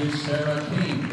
is Sarah King.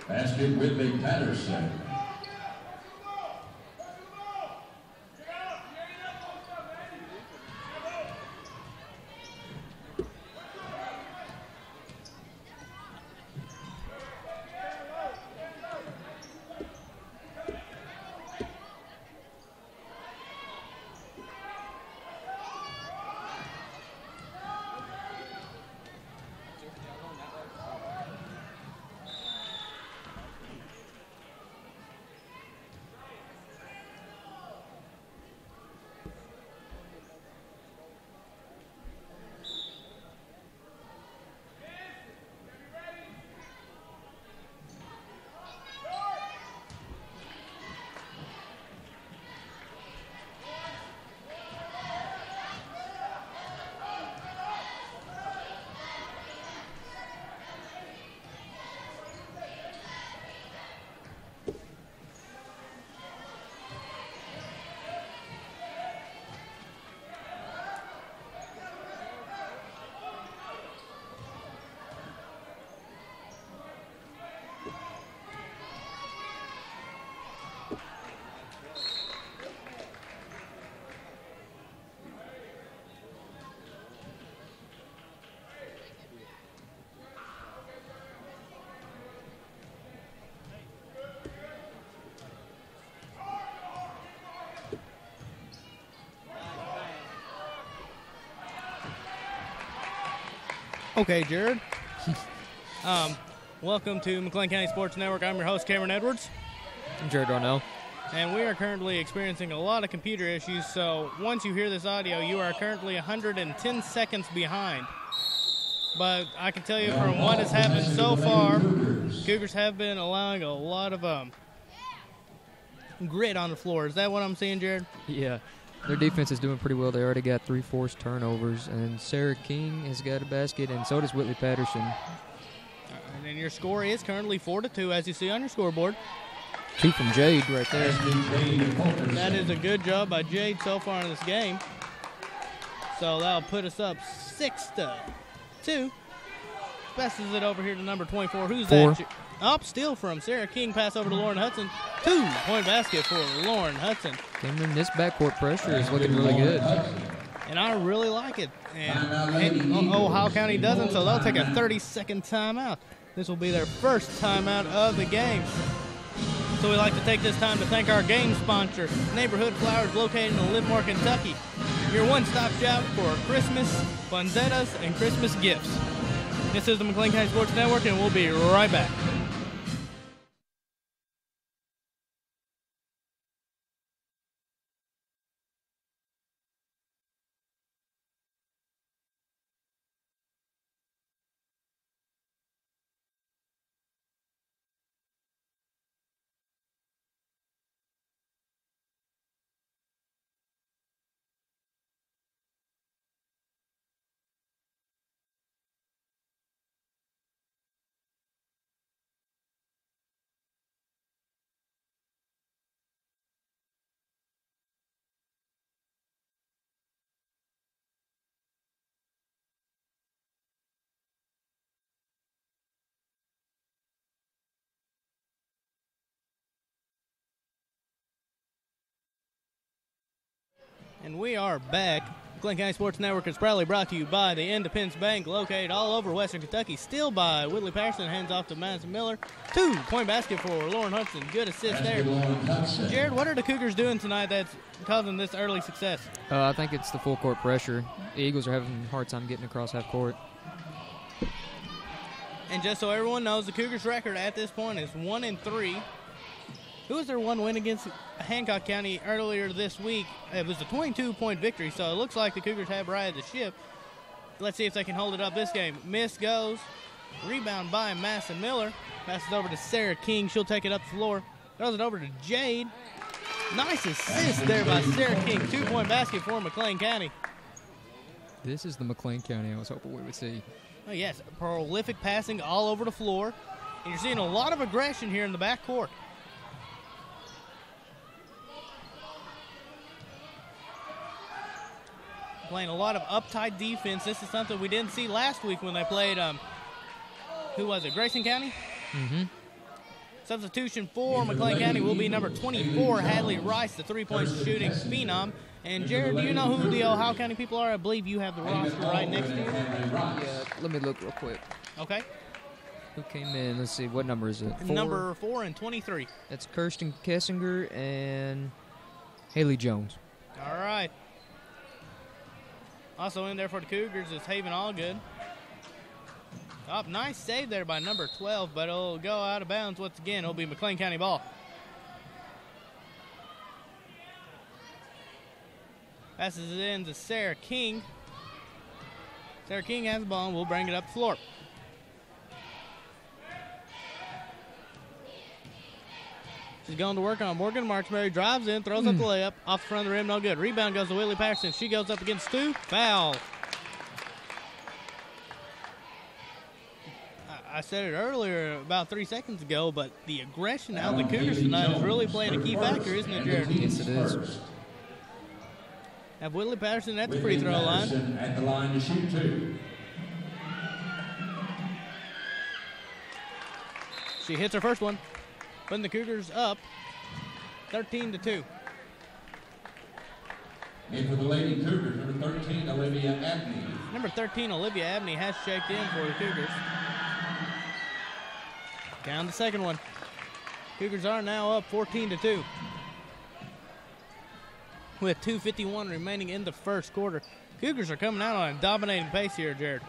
Basket Whitley Patterson. Okay, Jared. Welcome to McLean County Sports Network. I'm your host, Cameron Edwards. I'm Jared Darnell. And we are currently experiencing a lot of computer issues, so once you hear this audio, you are currently 110 seconds behind. But I can tell you from what has happened so far, Cougars have been allowing a lot of grit on the floor. Is that what I'm seeing, Jared? Yeah. Their defense is doing pretty well. They already got 3 forced turnovers, and Sarah King has got a basket, and so does Whitley Patterson. And your score is currently 4-2, as you see on your scoreboard. 2 from Jade right there. That is a good job by Jade so far in this game. So that'll put us up 6-2. Passes it over here to number 24. Who's 4. that? Up, steal from Sarah King. Pass over to Lauren Hudson. 2-point basket for Lauren Hudson. Cameron, this backcourt pressure is looking really good. And I really like it. And Ohio County doesn't, so they'll take a 30-second timeout. This will be their first timeout of the game. So we'd like to take this time to thank our game sponsor, Neighborhood Flowers, located in Livermore, Kentucky. Your one-stop shop for Christmas, funzettas, and Christmas gifts. This is the McLean County Sports Network, and we'll be right back. And we are back. Glen County Sports Network is proudly brought to you by the Independence Bank, located all over Western Kentucky. Still by Whitley Patterson, hands off to Madison Miller. 2-point basket for Lauren Hudson. Good assist there. Jared, what are the Cougars doing tonight that's causing this early success? I think it's the full court pressure. The Eagles are having a hard time getting across half court. And just so everyone knows, the Cougars' record at this point is 1-3. Who was their one win against Hancock County earlier this week? It was a 22-point victory, so it looks like the Cougars have righted the ship. Let's see if they can hold it up this game. Miss goes. Rebound by Madison Miller. Passes over to Sarah King. She'll take it up the floor. Throws it over to Jade. Nice assist there by Sarah King. 2-point basket for McLean County. This is the McLean County I was hoping we would see. Oh, yes, prolific passing all over the floor. And you're seeing a lot of aggression here in the backcourt. Playing a lot of uptight defense. This is something we didn't see last week when they played, who was it, Grayson County? Mm-hmm. Substitution for McLean County will be number 24, Hadley Rice, the three-point shooting phenom. And Jared, do you know who the Ohio County people are? I believe you have the roster right next to you. Yeah, let me look real quick. Okay. Who came in? Let's see, what number is it? Number 4 and 23. That's Kirsten Kessinger and Haley Jones. All right. Also in there for the Cougars is Haven Allgood. Oh, nice save there by number 12, but it'll go out of bounds once again. It'll be McLean County ball. Passes it in to Sarah King. Sarah King has the ball and we'll bring it up the floor. She's going to work on Morgan Marksberry. Drives in, throws up the layup. Off the front of the rim, no good. Rebound goes to Whitley Patterson. She goes up against Stu. Foul. I said it earlier about 3 seconds ago, but the aggression out of the Cougars tonight is really playing a key factor, isn't it, Jared? Yes, it is. Have Whitley Patterson at the free throw line. At the line to shoot 2. She hits her first one, putting the Cougars up 13-2. And for the Lady Cougars, number 13, Olivia Abney. Number 13, Olivia Abney, has checked in for the Cougars. Down the second one. Cougars are now up 14-2. With 2:51 remaining in the first quarter. Cougars are coming out on a dominating pace here, Jared.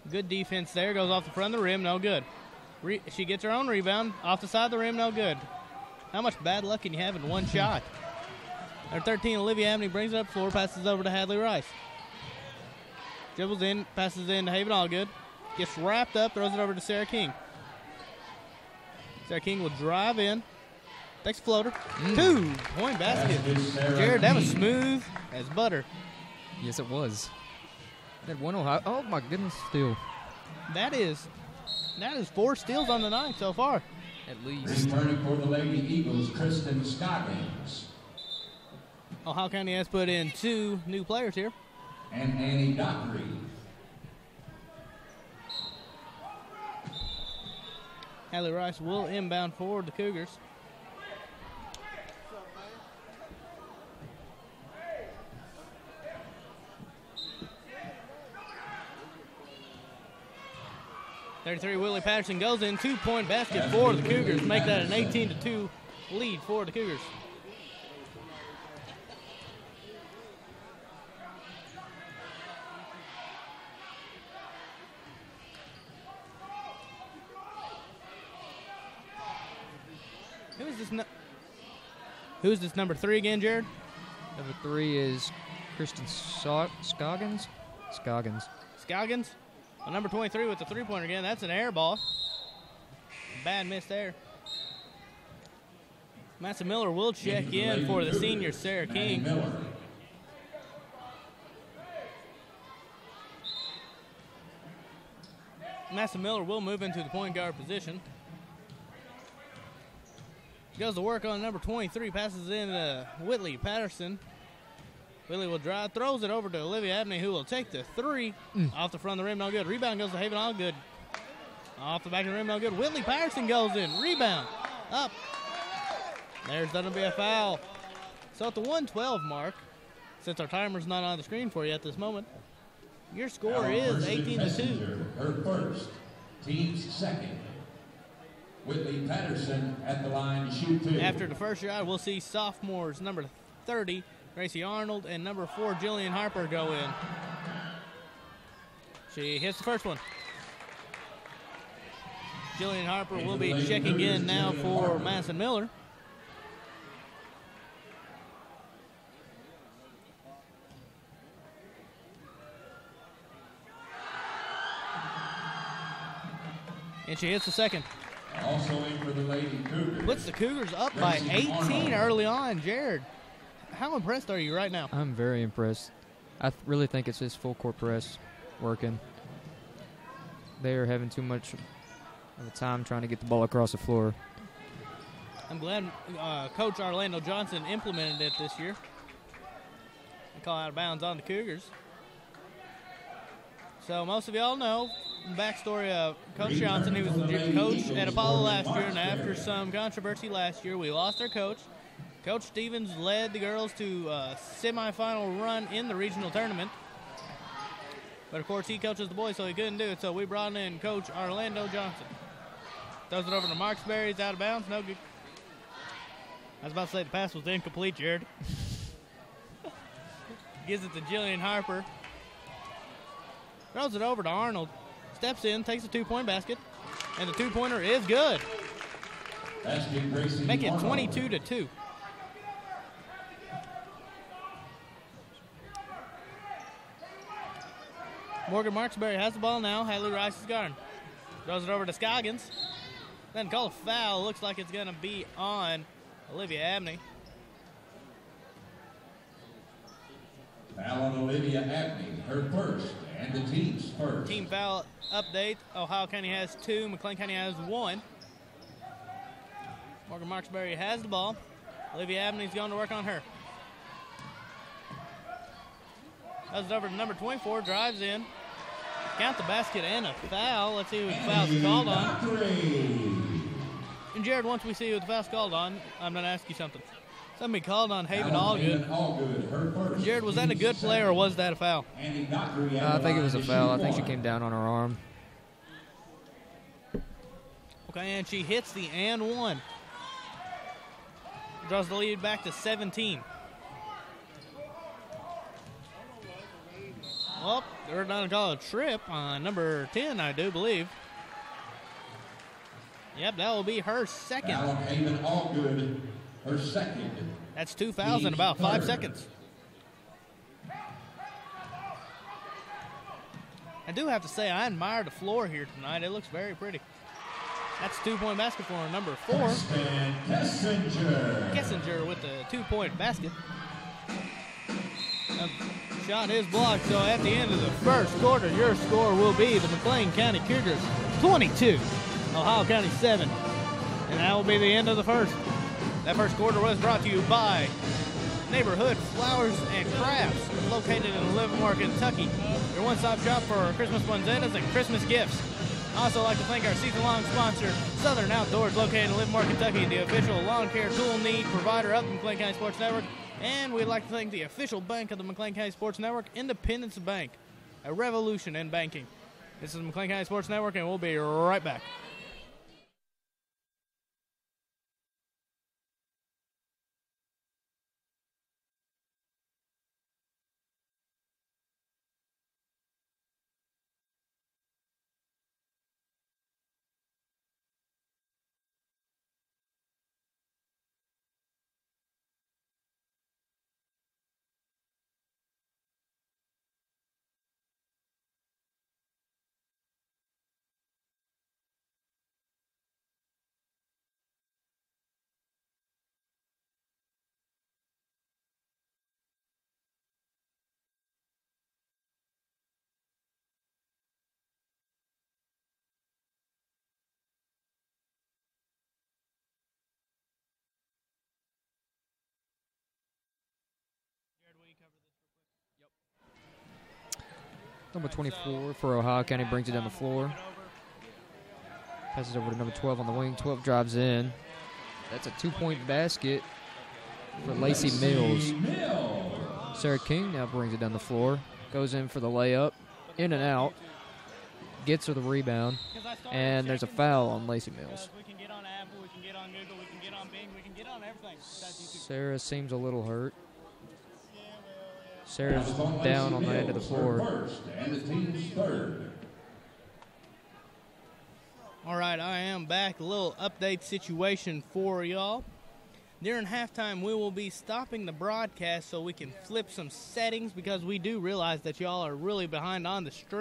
Good defense there. Goes off the front of the rim. No good. She gets her own rebound. Off the side of the rim. No good. How much bad luck can you have in one shot? Number 13, Olivia Abney brings it up floor. Passes over to Hadley Rice. Dribbles in. Passes in to Haven Allgood. Gets wrapped up. Throws it over to Sarah King. Sarah King will drive in. Takes a floater. 2-point basket. Jared, that was smooth as butter. Yes, it was. That one Ohio. Oh my goodness, steal. That is 4 steals on the night so far. At least. Returning for the Lady Eagles, Kristen Scoggins. Ohio County has put in 2 new players here. And Annie Dockery. Hadley Rice will inbound forward the Cougars. Willie Patterson goes in. 2-point basket for the Cougars. Make that an 18-2 lead for the Cougars. Who's this number 3 again, Jared? Number 3 is Kristen Scoggins. Scoggins. Well, number 23 with the three-pointer again. That's an air ball. Bad miss there. Madison Miller will check in for the senior Sarah King. Madison Miller will move into the point guard position. Goes to work on number 23, passes in to Whitley Patterson. Whitley will drive, throws it over to Olivia Abney, who will take the 3 off the front of the rim. No good. Rebound goes to Haven Allgood. Off the back of the rim, no good. Whitley Patterson goes in. Rebound. Up. There's going to be a foul. So at the 1:12 mark, since our timer's not on the screen for you at this moment, your score is 18-2. Her first, team's second. Whitley Patterson at the line to shoot 2. After the first shot, we'll see sophomores number 30, Gracie Arnold, and number 4, Jillian Harper go in. She hits the first one. Jillian Harper will be checking in now for Madison Miller. And she hits the second. Also in for the Lady Cougars. Puts the Cougars up by 18 early on. Jared, how impressed are you right now? I'm very impressed. I really think it's his full court press working. They are having too much of a time trying to get the ball across the floor. I'm glad Coach Orlando Johnson implemented it this year. They call out of bounds on the Cougars. So most of y'all know the backstory of Coach Johnson. He was the coach at Apollo last year, and after some controversy last year, we lost our coach. Coach Stevens led the girls to a semifinal run in the regional tournament. But, of course, he coaches the boys, so he couldn't do it. So we brought in Coach Orlando Johnson. Throws it over to Marksberry. He's out of bounds. No good. I was about to say the pass was incomplete, Jared. Gives it to Jillian Harper. Throws it over to Arnold. Steps in, takes a two-point basket. And the two-pointer is good. Make it 22-2. Morgan Marksberry has the ball now. Haley Rice is guarding. Throws it over to Scoggins. Then call a foul. Looks like it's going to be on Olivia Abney. Foul on Olivia Abney, her first, and the team's first. Team foul update. Ohio County has 2. McLean County has 1. Morgan Marksberry has the ball. Olivia Abney's going to work on her. Does it over to number 24. Drives in. Count the basket and a foul. Let's see who the foul's called on. And Jared, once we see who the foul's called on, I'm going to ask you something. Somebody called on Haven Allgood. Jared, was that a good play or was that a foul? I think it was a foul. I think she came down on her arm. Okay, and she hits the and one. Draws the lead back to 17. Well, they're going to call a trip on number 10, I do believe. Yep, that will be her second. Haven Allgood, her second. That's 2 fouls in about 5 seconds. I do have to say, I admire the floor here tonight. It looks very pretty. That's a 2-point basket for number 4. Kessinger with the 2-point basket. Shot is blocked, so at the end of the first quarter, your score will be the McLean County Cougars 22, Ohio County 7. And that will be the end of the first. That first quarter was brought to you by Neighborhood Flowers and Crafts, located in Livermore, Kentucky. Your one-stop shop for Christmas poinsettias and Christmas gifts. I'd also like to thank our season-long sponsor, Southern Outdoors, located in Livermore, Kentucky, the official lawn care tool need provider of the McLean County Sports Network. And we'd like to thank the official bank of the McLean County Sports Network, Independence Bank, a revolution in banking. This is the McLean County Sports Network, and we'll be right back. Number 24 for Ohio County brings it down the floor. Passes over to number 12 on the wing. 12 drives in. That's a 2-point basket for Lacey Mills. Sarah King now brings it down the floor. Goes in for the layup. In and out. Gets her the rebound. And there's a foul on Lacey Mills. Sarah seems a little hurt. Sarah's down on the end of the floor. And the team's third. All right, I am back. A little update situation for y'all. During halftime, we will be stopping the broadcast so we can flip some settings because we do realize that y'all are really behind on the stream.